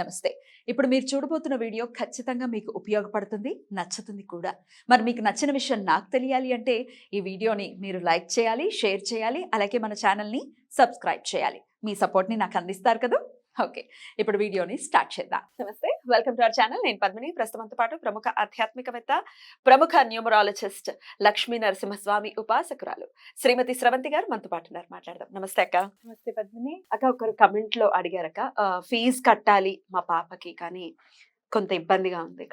నమస్తే. ఇప్పుడు మీరు చూడబోతున్న వీడియో ఖచ్చితంగా మీకు ఉపయోగపడుతుంది, నచ్చుతుంది కూడా. మరి మీకు నచ్చిన విషయం నాకు తెలియాలి అంటే ఈ వీడియోని మీరు లైక్ చేయాలి, షేర్ చేయాలి, అలాగే మన ఛానల్‌ని సబ్స్క్రైబ్ చేయాలి. మీ సపోర్ట్‌ని నాకు అందిస్తారు కదూ! ఓకే. ఇప్పుడు వీడియోని స్టార్ట్ చేద్దాం. నమస్తే. Welcome to our channel. నేను పద్మిని. ప్రస్తుతంతో పాటు ప్రముఖ ఆధ్యాత్మికవేత్త, ప్రముఖ న్యూమరాలజిస్ట్ లక్ష్మీ నరసింహస్వామి ఉపాసకురాలు శ్రీమతి స్రవంతి గారు మనతో పాటు ఉన్నారు. మాట్లాడదాం. నమస్తే అక్క. నమస్తే పద్మిని. అక్క ఒకరు కమెంట్ లో అడిగారక్క, ఫీజు కట్టాలి మా పాపకి, కానీ కొంత ఇబ్బందిగా ఉంది,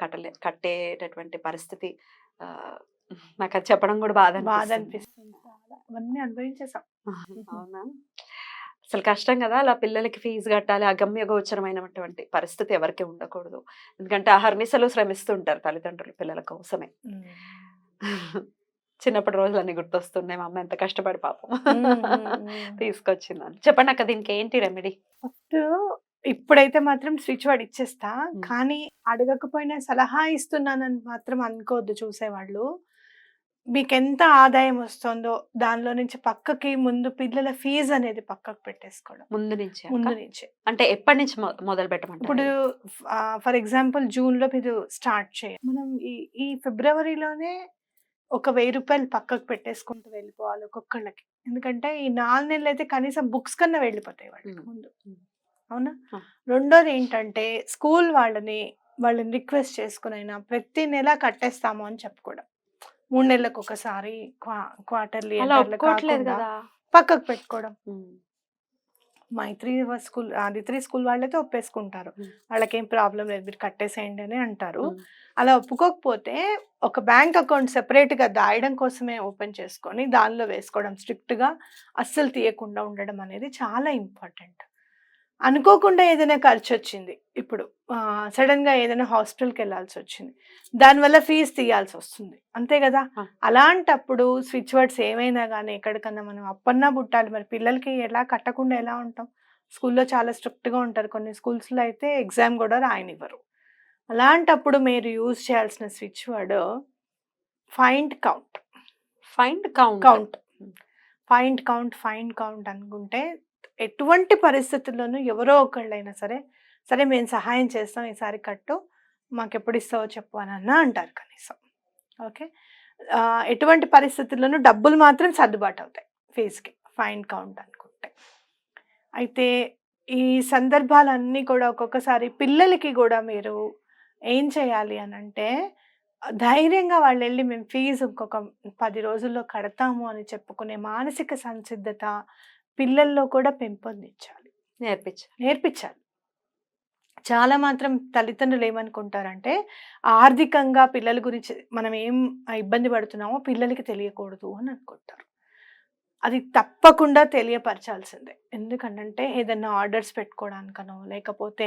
కట్టేటటువంటి పరిస్థితి. ఆ, నాకు అది చెప్పడం కూడా బాధ బాధ అనిపిస్తుంది. అనిపిస్తుంది చాలా. అవన్నీ అనుభవించేసాం. అవునా? అసలు కష్టం కదా, అలా పిల్లలకి ఫీజు కట్టాలి, అగమ్య గోచరమైనటువంటి పరిస్థితి ఎవరికి ఉండకూడదు. ఎందుకంటే అహర్నిశలు శ్రమిస్తుంటారు తల్లిదండ్రులు పిల్లల కోసమే. చిన్నప్పటి రోజులన్నీ గుర్తొస్తున్నాయి, మా అమ్మ ఎంత కష్టపడి పాపం తీసుకొచ్చిందని. చెప్పండి అక్క, దీనికి ఏంటి రెమెడీ? ఫస్ట్ ఇప్పుడైతే మాత్రం స్విచ్ వాడు ఇచ్చేస్తా, కానీ అడగకపోయినా సలహా ఇస్తున్నానని మాత్రం అనుకోవద్దు చూసేవాళ్ళు. మీకు ఎంత ఆదాయం వస్తుందో దానిలో నుంచి పక్కకి ముందు పిల్లల ఫీజు అనేది పక్కకు పెట్టేసుకోవడం ముందు నుంచి ముందు నుంచి. అంటే ఎప్పటి నుంచి మొదలు పెట్టమంటారు? ఇప్పుడు ఫర్ ఎగ్జాంపుల్ జూన్ లో మీరు స్టార్ట్ చేయాలి. మనం ఈ ఫిబ్రవరిలోనే ఒక 1000 రూపాయలు పక్కకు పెట్టేసుకుంటూ వెళ్ళిపోవాలి ఒక్కొక్కళ్ళకి. ఎందుకంటే ఈ 4 నెలలు అయితే కనీసం బుక్స్ కన్నా వెళ్ళిపోతాయి వాళ్ళకి ముందు. అవునా? రెండోది ఏంటంటే స్కూల్ వాళ్ళని రిక్వెస్ట్ చేసుకునైనా ప్రతి నెల కట్టేస్తాము అని చెప్పుకోవడం. 3 నెలలకు ఒకసారి క్వార్టర్లీ కదా, పక్కకు పెట్టుకోవడం. మైత్రి స్కూల్, ఆదిత్రి స్కూల్ వాళ్ళైతే ఒప్పేసుకుంటారు, వాళ్ళకేం ప్రాబ్లం లేదు, మీరు కట్టేసేయండి అని అంటారు. అలా ఒప్పుకోకపోతే ఒక బ్యాంక్ అకౌంట్ సెపరేట్ గా దాయడం కోసమే ఓపెన్ చేసుకొని దానిలో వేసుకోవడం, స్ట్రిక్ట్ గా అస్సలు తీయకుండా ఉండడం అనేది చాలా ఇంపార్టెంట్. అనుకోకుండా ఏదైనా ఖర్చు వచ్చింది, ఇప్పుడు సడన్ గా ఏదైనా హాస్పిటల్కి వెళ్ళాల్సి వచ్చింది, దానివల్ల ఫీజు తీయాల్సి వస్తుంది, అంతే కదా. అలాంటప్పుడు స్విచ్ వర్డ్స్ ఏమైనా కానీ ఎక్కడికన్నా మనం అప్పన్నా పుట్టాలి. మరి పిల్లలకి ఎలా కట్టకుండా ఎలా ఉంటాం? స్కూల్లో చాలా స్ట్రిక్ట్ గా ఉంటారు, కొన్ని స్కూల్స్లో అయితే ఎగ్జామ్ కూడా రాయనివ్వరు. అలాంటప్పుడు మీరు యూజ్ చేయాల్సిన switch word find count. Find count అనుకుంటే ఎటువంటి పరిస్థితుల్లోనూ ఎవరో ఒకళ్ళైనా సరే మేము సహాయం చేస్తాం, ఈసారి కట్టు, మాకు ఎప్పుడు ఇస్తావో చెప్పు అని అంటారు కనీసం. ఓకే, ఎటువంటి పరిస్థితుల్లోనూ డబ్బులు మాత్రం సర్దుబాటు అవుతాయి ఫీజుకి ఫైండ్ కౌంట్ అనుకుంటే. అయితే ఈ సందర్భాలన్నీ కూడా ఒక్కొక్కసారి పిల్లలకి కూడా మీరు ఏం చేయాలి అని అంటే, ధైర్యంగా వాళ్ళు వెళ్ళి మేము ఫీజు ఇంకొక 10 రోజుల్లో కడతాము అని చెప్పుకునే మానసిక సంసిద్ధత పిల్లల్లో కూడా పెంపొందించాలి, నేర్పించాలి. చాలా మాత్రం తల్లిదండ్రులు ఏమనుకుంటారంటే, ఆర్థికంగా పిల్లల గురించి మనం ఏం ఇబ్బంది పడుతున్నామో పిల్లలకి తెలియకూడదు అని అనుకుంటారు. అది తప్పకుండా తెలియపరచాల్సిందే. ఎందుకంటే ఏదైనా ఆర్డర్స్ పెట్టుకోవడానికనో లేకపోతే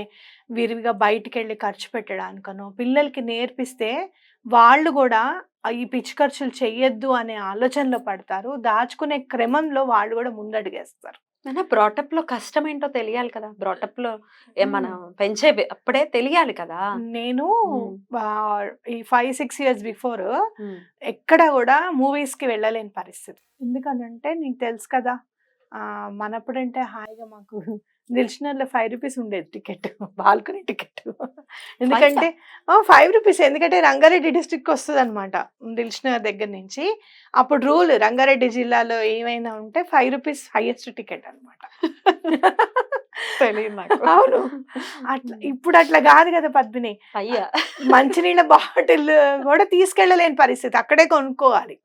విరివిగా బయటికి వెళ్ళి ఖర్చు పెట్టడానికనో పిల్లలకి నేర్పిస్తే వాళ్ళు కూడా ఈ పిచ్చి ఖర్చులు చెయ్యొద్దు అనే ఆలోచనలో పడతారు. దాచుకునే క్రమంలో వాళ్ళు కూడా ముందడుగేస్తారు. బ్రాటప్ లో కష్టం ఏంటో తెలియాలి కదా, బ్రాటప్ లో మనం పెంచే అప్పుడే తెలియాలి కదా. నేను ఈ 5-6 years బిఫోర్ ఎక్కడ కూడా మూవీస్ కి వెళ్ళలేని పరిస్థితి. ఎందుకనంటే నీకు తెలుసు కదా, మనప్పుడంటే హాయిగా మాకు దిల్షనర్లో 5 రూపీస్ ఉండేది టికెట్, బాల్కనీ టికెట్. ఎందుకంటే 5 రూపీస్, ఎందుకంటే రంగారెడ్డి డిస్ట్రిక్ట్ వస్తుంది అనమాట దిల్షనర్ దగ్గర నుంచి. అప్పుడు రూల్ రంగారెడ్డి జిల్లాలో ఏమైనా ఉంటే 5 రూపీస్ హైయెస్ట్ టికెట్ అనమాట. అవును, అట్లా ఇప్పుడు అట్లా కాదు కదా పద్మిని. మంచినీళ్ళ బాటిల్ కూడా తీసుకెళ్ళలేని పరిస్థితి, అక్కడే కొనుక్కోవాలి.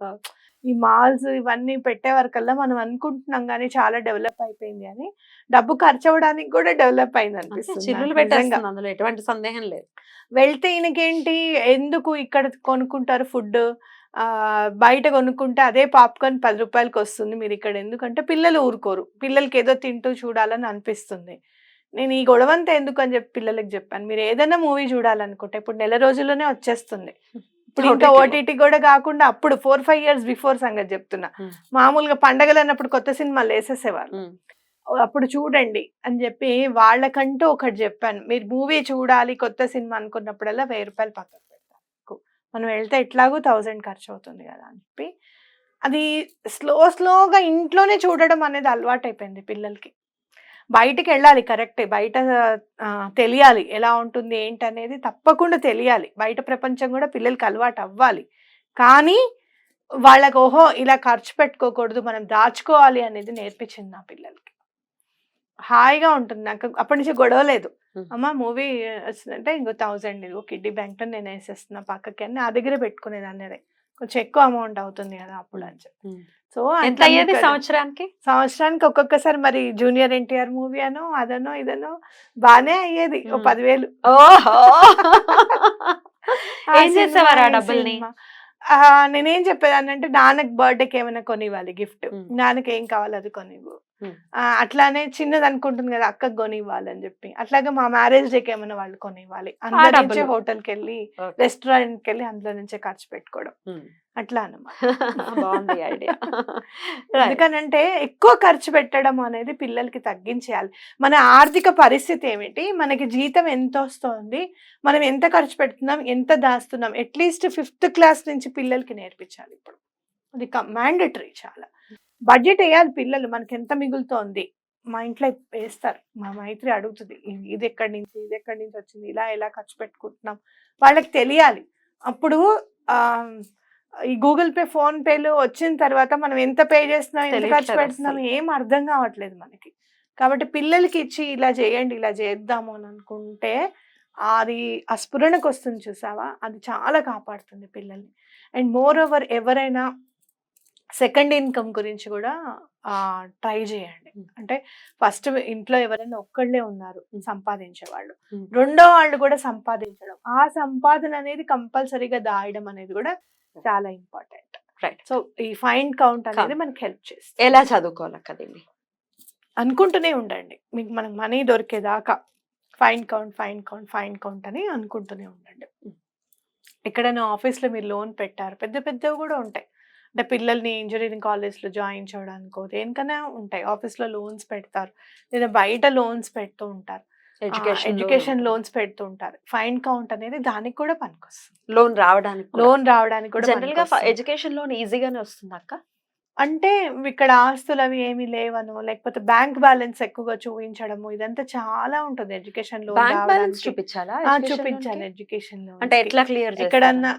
ఈ మాల్స్ ఇవన్నీ పెట్టే వరకల్లా మనం అనుకుంటున్నాం కానీ చాలా డెవలప్ అయిపోయింది అని, డబ్బు ఖర్చు అవ్వడానికి కూడా డెవలప్ అయింది అనిపిస్తుంది. అందులో ఎటువంటి సందేహం లేదు. వెళ్తే ఈయనకేంటి, ఎందుకు ఇక్కడ కొనుక్కుంటారు ఫుడ్, బయట కొనుక్కుంటే అదే పాప్కార్న్ 10 రూపాయలకి వస్తుంది, మీరు ఇక్కడ ఎందుకంటే పిల్లలు ఊరుకోరు, పిల్లలకి ఏదో తింటూ చూడాలని అనిపిస్తుంది. నేను ఈ గొడవంతా ఎందుకు అని చెప్పి పిల్లలకి చెప్పాను, మీరు ఏదైనా మూవీ చూడాలనుకుంటే ఇప్పుడు నెల రోజుల్లోనే వచ్చేస్తుంది. ఇప్పుడు ఇంకా ఓటీటీ కూడా కాకుండా అప్పుడు 4-5 years బిఫోర్ సంగతి చెప్తున్నా. మామూలుగా పండగలు అన్నప్పుడు కొత్త సినిమాలు వేసేసేవాళ్ళు, అప్పుడు చూడండి అని చెప్పి వాళ్ళకంటూ ఒకటి చెప్పాను. మీరు మూవీ చూడాలి కొత్త సినిమా అనుకున్నప్పుడల్లా 1000 రూపాయలు పక్కకు పెడతాను, మనం వెళ్తే ఎట్లాగూ 1000 ఖర్చు అవుతుంది కదా అని చెప్పి, అది స్లోగా ఇంట్లోనే చూడడం అనేది అలవాటు అయిపోయింది పిల్లలకి. బయటికి వెళ్ళాలి కరెక్టే. బయట తెలియాలి ఎలా ఉంటుంది ఏంటనేది తప్పకుండా తెలియాలి. బయట ప్రపంచం కూడా పిల్లలకి అలవాటు అవ్వాలి. కానీ వాళ్ళకి ఓహో! ఇలా ఖర్చు పెట్టుకోకూడదు, మనం దాచుకోవాలి అనేది నేర్పించింది నా పిల్లలకి. హాయిగా ఉంటుంది. నాకు అప్పటి నుంచి గొడవ లేదు. అమ్మ మూవీ వచ్చిందంటే ఇంకో 1000 ఇదిగో కిడ్డీ బ్యాంక్‌లో నేను వేసేస్తున్నా పక్కకి అని నా దగ్గరే పెట్టుకునేదాన్ని. అదే కొంచెం ఎక్కువ అమౌంట్ అవుతుంది కదా అప్పుడు అని చెప్పి. సో ఎంత అయ్యేది సంవత్సరానికి? సంవత్సరానికి ఒక్కొక్కసారి మరి జూనియర్ ఎన్టీఆర్ మూవీ అనో అదనో ఇదనో బానే అయ్యేది. ఓ 10,000. ఓహో! ఆ ఏం సినిమా, చేసేవారు ఆ ఈ డబ్బుల్ని? సినిమా. నేనేం చెప్పేదాన్నంటే నాన్నకి బర్త్‌డేకి ఏమైనా కొనివ్వాలి గిఫ్ట్. నాన్నకి ఏం కావాలో అది కొనివ్వు. అట్లానే చిన్నది అనుకుంటుంది కదా అక్కకి కొనివ్వాలి అని చెప్పి. అట్లాగే మా మ్యారేజ్ డేకి ఏమైనా వాళ్ళు కొనివ్వాలి. అందులో నుంచే డబ్బులు. హోటల్‌కి వెళ్ళి ఓకే. రెస్టారెంట్‌కి వెళ్ళి అందులో నుంచే ఖర్చు పెట్టుకోవడం. అట్లా అన్నమాట. బాగుంది ఐడియా. ఎందుకనంటే ఎక్కువ ఖర్చు పెట్టడం అనేది పిల్లలకి తగ్గించేయాలి. మన ఆర్థిక పరిస్థితి ఏమిటి? మనకి జీతం ఎంత వస్తోంది? మనం ఎంత ఖర్చు పెడుతున్నాం? ఎంత దాస్తున్నాం? అట్‌లీస్ట్ 5th క్లాస్ నుంచి పిల్లలకి నేర్పించాలి ఇప్పుడు. అది మ్యాండేటరీ చాలా. బడ్జెట్ వేయాలి పిల్లలు. మనకి ఎంత మిగులుతోంది? మా ఇంట్లో వేస్తారు. మా మైత్రి అడుగుతుంది. ఇది ఎక్కడి నుంచి? ఇది ఎక్కడి నుంచి వచ్చింది? ఇలా ఎలా ఖర్చు పెట్టుకుంటున్నాం? వాళ్ళకి తెలియాలి. అప్పుడు ఈ గూగుల్ పే, ఫోన్ పేలు వచ్చిన తర్వాత మనం ఎంత పే చేస్తున్నాం, ఎంత ఖర్చు తెలియట్లేదు పెడుతున్నాం అస్సలు. ఏం అర్థం కావట్లేదు మనకి. కాబట్టి పిల్లలకి ఇచ్చి ఇలా చేయండి, ఇలా చేద్దాము అని అనుకుంటే అది ఆ స్ఫురణకు వస్తుంది చూసావా? అది చాలా కాపాడుతుంది పిల్లల్ని. అండ్ మోర్ ఓవర్ ఎవరైనా సెకండ్ ఇన్‌కమ్ గురించి కూడా ట్రై చేయండి. అంటే ఫస్ట్ ఇంట్లో ఎవరైనా ఒక్కళ్ళే ఉన్నారు సంపాదించేవాళ్ళు. రెండో వాళ్ళు కూడా సంపాదించడం. ఆ సంపాదన అనేది కంపల్సరీగా దాయడం అనేది కూడా చాలా ఇంపార్టెంట్. రైట్. సో ఈ ఫైండ్ కౌంట్ అనేది మనకి హెల్ప్ చేస్తుంది. ఎలా చదువుకోవాలి కదండి? అనుకుంటూనే ఉండండి. మీకు మనకు మనీ దొరికేదాకా find count, find count, find count అని అనుకుంటూనే ఉండండి. ఎక్కడైనా ఆఫీస్‌లో మీరు లోన్ పెట్టారు. పెద్ద పెద్దవి కూడా ఉంటాయి. అంటే పిల్లల్ని ఇంజినీరింగ్ కాలేజ్‌లో జాయిన్ చేయడానికో దేనికైనా ఉంటాయి. ఆఫీస్‌లో లోన్స్ పెడతారు. లేదా బయట లోన్స్ పెడుతూ ఉంటారు. ఎడ్యుకేషన్ లోన్స్ పెడుతూ ఉంటారు. ఫైండ్ కౌంట్ అనేది దానికి కూడా పనికొస్తుంది. లోన్ రావడానికి లోన్ రావడానికి కూడా జనరల్ గా పనికొస్తుంది. ఎడ్యుకేషన్ లోన్ ఈజీగానే వస్తుంది అక్క. అంటే ఇక్కడ ఆస్తులు అవి ఏమీ లేవనో లేకపోతే బ్యాంక్ బ్యాలెన్స్ ఎక్కువగా చూపించడము ఇదంతా చాలా ఉంటుంది ఎడ్యుకేషన్ లోన్ బ్యాంక్ బ్యాలెన్స్ రావడానికి. చూపించాలా? చూపించాలి ఎడ్యుకేషన్ అంటే లోన్. ఎట్లా క్లియర్ ఎక్కడన్నా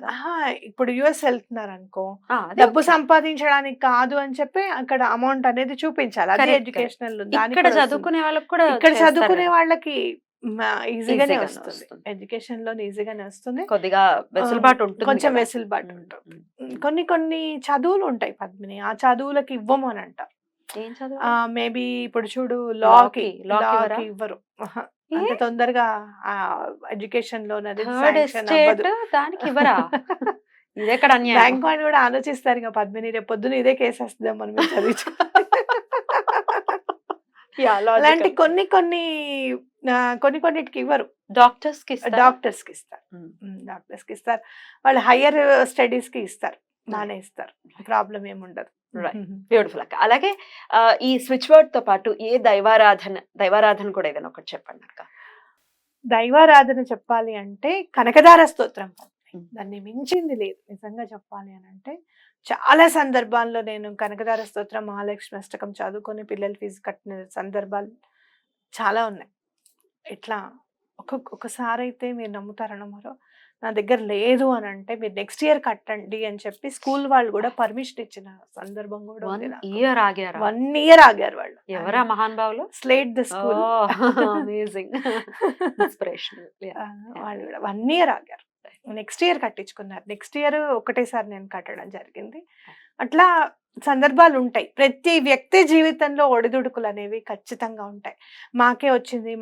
ఇప్పుడు యుఎస్ వెళ్తున్నారు అనుకో, డబ్బు సంపాదించడానికి కాదు అని చెప్పి అక్కడ అమౌంట్ అనేది చూపించాలి. అది Correct, ఎడ్యుకేషనల్ లోన్. ఇక్కడ చదువుకునే వాళ్ళకి కూడా ఇక్కడ చేస్తారు చదువుకునే కదా. వాళ్ళకి ఈజీగానే ఈజీగానే వస్తుంది. వస్తుంది. ఎడ్యుకేషన్ లోన్ ఈజీగానే వస్తుంది. కొద్దిగా వెసులుబాటు ఉంటుంది కొంచెం కదా. వెసులుబాటు ఉంటుంది. కొన్ని చదువులు ఉంటాయి పద్మిని, ఆ చదువులకి ఇవ్వము అని అంటారు. ఏం చదువు? మేబీ ఇప్పుడు చూడు లాకి లాకి ఇవ్వరు. అంత తొందరగా ఎడ్యుకేషన్ లోన్ అది థర్డ్ శాంక్షన్ ఎస్టేట్ అవ్వదు. దానికి ఇవ్వరా? ఇదెక్కడ అన్యాయం? బ్యాంక్ వాళ్ళు కూడా ఆలోచిస్తారు ఇంకా పద్మిని రేపు పొద్దున ఇదే కేసు వస్తుందా మనం చదివించు. అలాంటి కొన్నిటికి ఇవ్వరు. డాక్టర్స్ కి ఇస్తారా? డాక్టర్స్ కి ఇస్తారు. డాక్టర్స్ కి ఇస్తారు. వాళ్ళు హయ్యర్ స్టడీస్ కి ఇస్తారు. బానే ఇస్తారు. ప్రాబ్లం ఏముండదు. Right. బ్యూటిఫుల్ అక్క. అలాగే ఈ స్విచ్ వర్డ్ తో పాటు ఏ దైవారాధన కూడా ఏదైనా ఒకటి చెప్పండి అక్క. దైవారాధన చెప్పాలి అంటే కనకదార స్తోత్రం. దాన్ని మించింది లేదు నిజంగా చెప్పాలి అని అంటే. చాలా సందర్భాల్లో నేను కనకదార స్తోత్రం, మహాలక్ష్మి అష్టకం చదువుకొని పిల్లల ఫీజు కట్టిన సందర్భాలు చాలా ఉన్నాయి. ఇట్లా ఒకసారి అయితే మీరు నమ్ముతారో నమ్మరో, నా దగ్గర లేదు అని అంటే మీరు నెక్స్ట్ ఇయర్ కట్టండి అని చెప్పి స్కూల్ వాళ్ళు కూడా పర్మిషన్ ఇచ్చిన సందర్భం కూడా ఉంది. 1 year ఆగారా? 1 year ఆగారు వాళ్ళు. ఎవరా మహానుభావులు? Slate the school. Amazing inspirational. వాళ్ళు కూడా 1 year ఆగారు. నెక్స్ట్ ఇయర్ కట్టించుకున్నారు. నెక్స్ట్ ఇయర్ ఒకటేసారి నేను కట్టడం జరిగింది. అట్లా సందర్భాలు ఉంటాయి. ప్రతి వ్యక్తి జీవితంలో ఒడిదుడుకులు అనేవి ఖచ్చితంగా ఉంటాయి. మాకే వచ్చింది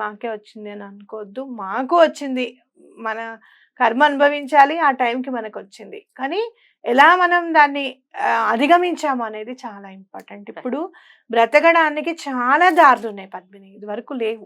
అని అనుకోవద్దు. మాకు వచ్చింది, మన కర్మ అనుభవించాలి. ఆ టైంకి మనకు వచ్చింది. కానీ ఎలా మనం దాన్ని అధిగమించాము అనేది చాలా ఇంపార్టెంట్. ఇప్పుడు బ్రతకడానికి చాలా దారులు ఉన్నాయి పద్మిని, ఇది వరకు లేవు.